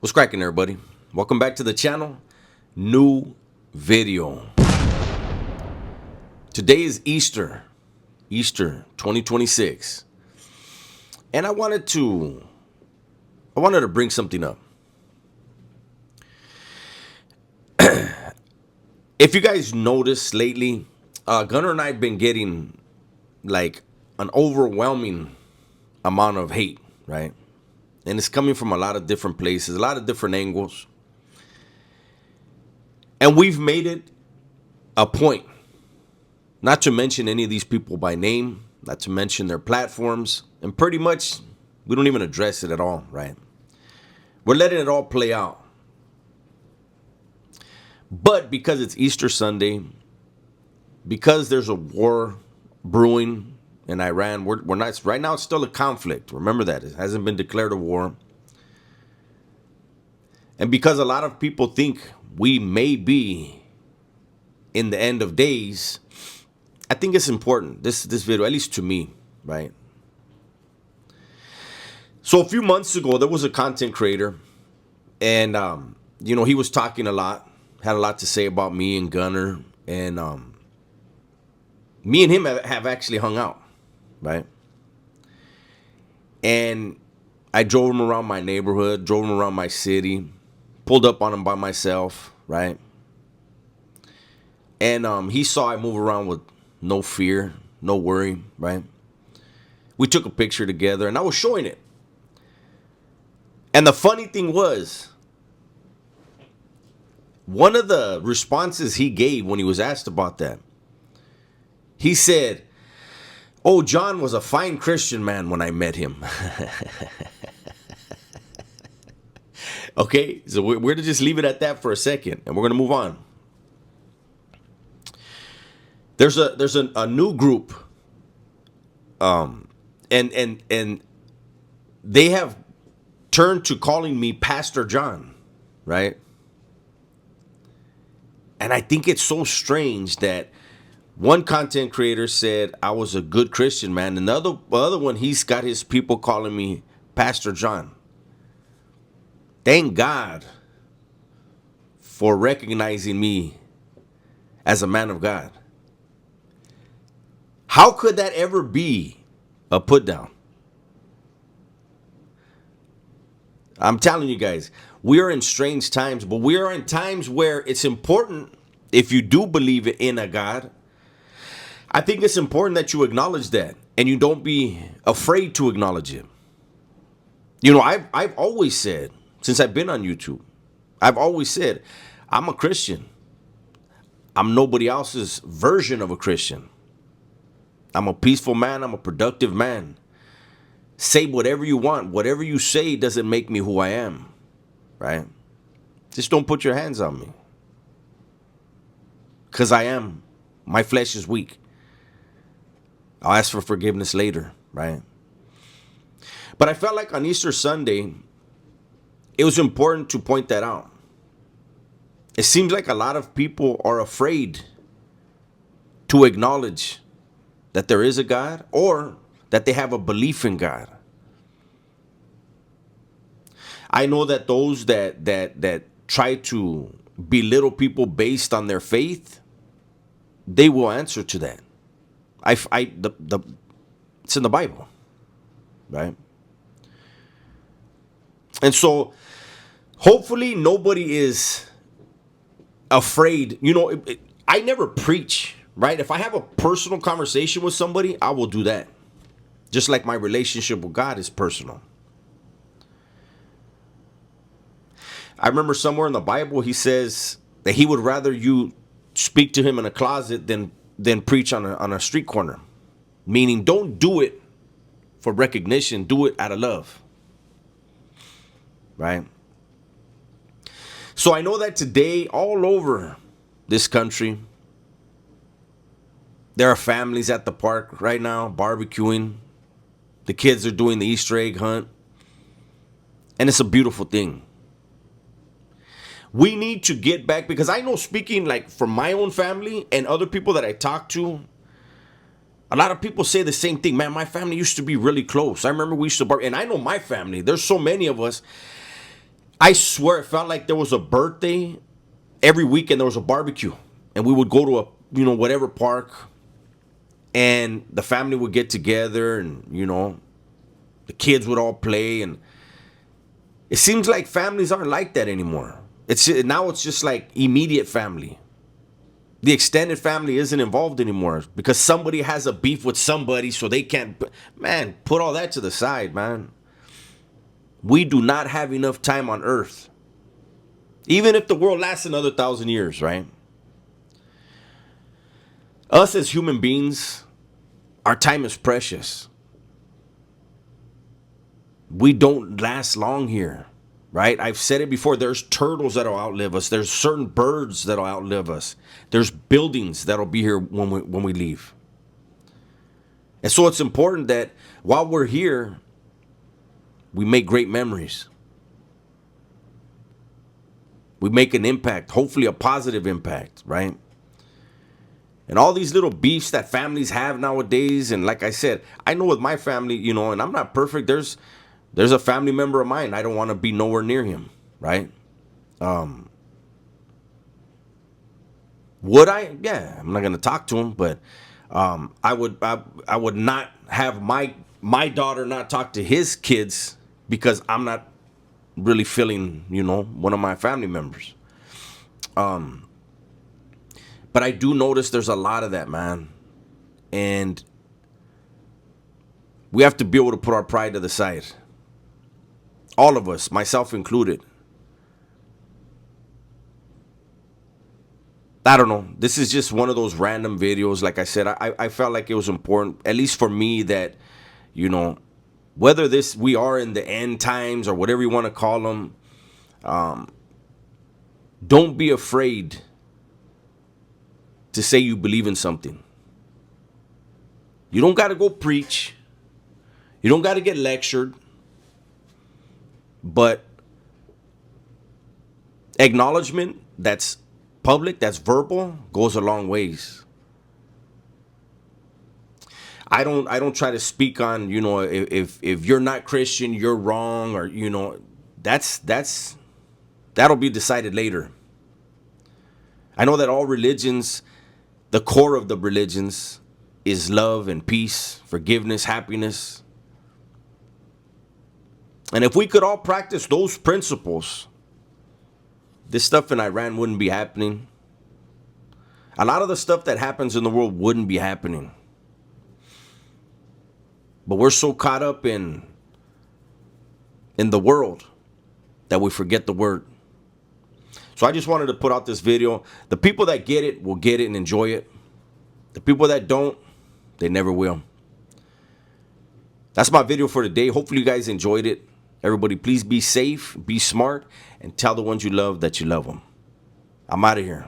What's cracking, everybody? Welcome back to the channel. New video. Today is Easter 2026. And I wanted to bring something up. If you guys noticed lately, Gunner and I have been getting like an overwhelming amount of hate, right? And it's coming from a lot of different places, a lot of different angles. And we've made it a point not to mention any of these people by name, not to mention their platforms, and pretty much we don't even address it at all, right? We're letting it all play out. But because it's Easter Sunday, because there's a war brewing in Iran, we're not, right now it's still a conflict. Remember that. It hasn't been declared a war. And because a lot of people think we may be in the end of days, I think it's important, this video, at least to me, right? So a few months ago, there was a content creator, and he was talking a lot, had a lot to say about me and Gunner, and me and him have actually hung out, right? And I drove him around my neighborhood, drove him around my city, pulled up on him by myself, right? And he saw I move around with no fear, no worry, right? We took a picture together, and I was showing it. And the funny thing was, one of the responses he gave when he was asked about that, he said, "Oh, John was a fine Christian man when I met him." Okay, so we're going to just leave it at that for a second, and we're going to move on. There's a new group, and they have turned to calling me Pastor John, right? And I think it's so strange that one content creator said I was a good Christian man, and the other one, he's got his people calling me Pastor John. Thank God for recognizing me as a man of God. How could that ever be a put down? I'm telling you guys, we are in strange times, but we are in times where it's important, if you do believe in a God, I think it's important that you acknowledge that, and you don't be afraid to acknowledge it. You know, I've always said, since I've been on YouTube, I've always said, I'm a Christian. I'm nobody else's version of a Christian. I'm a peaceful man. I'm a productive man. Say whatever you want. Whatever you say doesn't make me who I am, right? Just don't put your hands on me. Because my flesh is weak. I'll ask for forgiveness later, right? But I felt like on Easter Sunday, it was important to point that out. It seems like a lot of people are afraid to acknowledge that there is a God, or that they have a belief in God. I know that those that try to belittle people based on their faith, they will answer to that. It's in the Bible, right? And so, hopefully, nobody is afraid. You know, I never preach, right? If I have a personal conversation with somebody, I will do that. Just like my relationship with God is personal. I remember somewhere in the Bible, he says that he would rather you speak to him in a closet than preach on a street corner. Meaning, don't do it for recognition. Do it out of love. Right? So I know that today, all over this country, there are families at the park right now barbecuing. The kids are doing the Easter egg hunt. And it's a beautiful thing. We need to get back, because I know, speaking like from my own family and other people that I talk to, a lot of people say the same thing. Man, my family used to be really close. I remember we used to barbecue. And I know my family, there's so many of us. I swear it felt like there was a birthday every weekend. There was a barbecue, and we would go to a whatever park, and the family would get together, and the kids would all play, and it seems like families aren't like that anymore. It's just like immediate family. The extended family isn't involved anymore because somebody has a beef with somebody, so they can't. Man, put all that to the side, man. We do not have enough time on earth. Even if the world lasts another 1,000 years, right? Us as human beings, our time is precious. We don't last long here, right? I've said it before. There's turtles that'll outlive us. There's certain birds that'll outlive us. There's buildings that'll be here when we leave. And so it's important that while we're here, we make great memories. We make an impact, hopefully a positive impact, right? And all these little beefs that families have nowadays, and like I said, I know with my family, and I'm not perfect. There's a family member of mine, I don't want to be nowhere near him, right? Would I? Yeah, I'm not gonna talk to him, but I would not have my daughter not talk to his kids because I'm not really feeling, one of my family members. But I do notice there's a lot of that, man. And we have to be able to put our pride to the side. All of us, myself included. I don't know. This is just one of those random videos. Like I said, I felt like it was important, at least for me, that, whether we are in the end times or whatever you want to call them, don't be afraid to say you believe in something. You don't got to go preach. You don't got to get lectured. But acknowledgement that's public, that's verbal, goes a long ways. I don't try to speak on, if you're not Christian, you're wrong, or that'll be decided later. I know that all religions, the core of the religions is love and peace, forgiveness, happiness. And if we could all practice those principles, this stuff in Iran wouldn't be happening. A lot of the stuff that happens in the world wouldn't be happening. But we're so caught up in the world that we forget the word. So I just wanted to put out this video. The people that get it will get it and enjoy it. The people that don't, they never will. That's my video for today. Hopefully you guys enjoyed it. Everybody, please be safe, be smart, and tell the ones you love that you love them. I'm out of here.